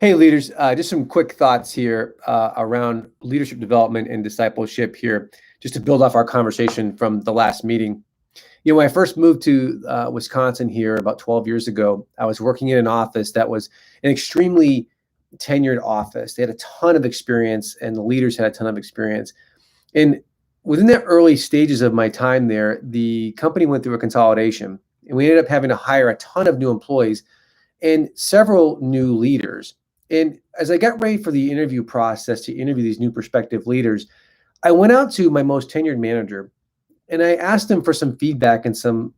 Hey, leaders, just some quick thoughts here around leadership development and discipleship here, just to build off our conversation from the last meeting. When I first moved to Wisconsin here about 12 years ago, I was working in an office that was an extremely tenured office. They had a ton of experience, and the leaders had a ton of experience. And within the early stages of my time there, the company went through a consolidation, and we ended up having to hire a ton of new employees and several new leaders. And as I got ready for the interview process to interview these new prospective leaders, I went out to my most tenured manager and I asked him for some feedback and some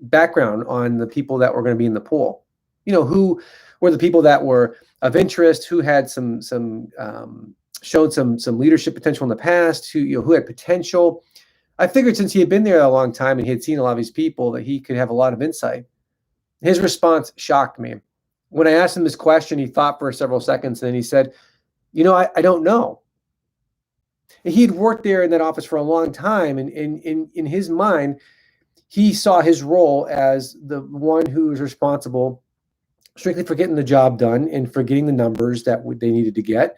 background on the people that were going to be in the pool. Who were the people that were of interest, who had showed some leadership potential in the past, who had potential. I figured since he had been there a long time and he had seen a lot of these people that he could have a lot of insight. His response shocked me. When I asked him this question, he thought for several seconds and then he said, I don't know. He'd worked there in that office for a long time, and in his mind, he saw his role as the one who was responsible strictly for getting the job done and for getting the numbers that they needed to get,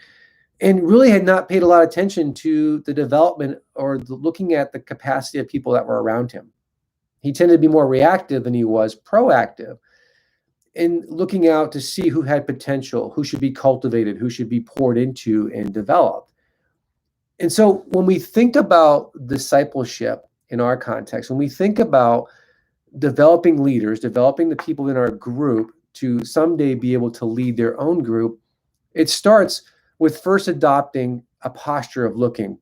and really had not paid a lot of attention to the development or looking at the capacity of people that were around him. He tended to be more reactive than he was proactive in looking out to see who had potential, who should be cultivated, who should be poured into and developed. And so when we think about discipleship in our context, when we think about developing leaders, developing the people in our group to someday be able to lead their own group, it starts with first adopting a posture of looking,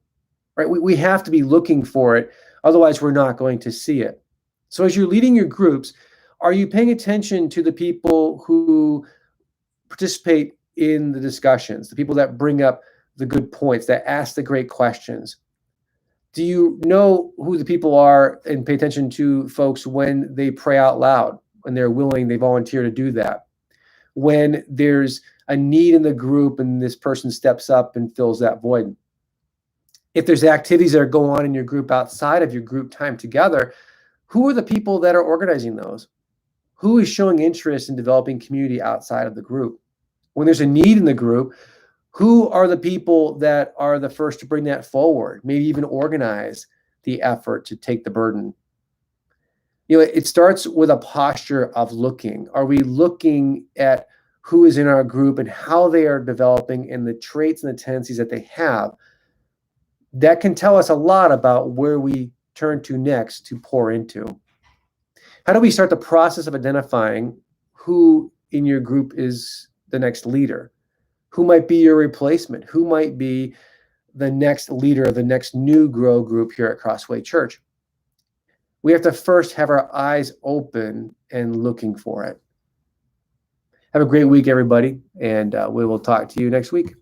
right? We have to be looking for it. Otherwise, we're not going to see it. So as you're leading your groups, are you paying attention to the people who participate in the discussions, the people that bring up the good points, that ask the great questions? Do you know who the people are and pay attention to folks when they pray out loud, when they're willing, they volunteer to do that? When there's a need in the group and this person steps up and fills that void. If there's activities that are going on in your group outside of your group time together, who are the people that are organizing those? Who is showing interest in developing community outside of the group? When there's a need in the group, who are the people that are the first to bring that forward, maybe even organize the effort to take the burden? It starts with a posture of looking. Are we looking at who is in our group and how they are developing and the traits and the tendencies that they have? That can tell us a lot about where we turn to next to pour into. How do we start the process of identifying who in your group is the next leader? Who might be your replacement? Who might be the next leader of the next new grow group here at Crossway Church? We have to first have our eyes open and looking for it. Have a great week, everybody, and we will talk to you next week.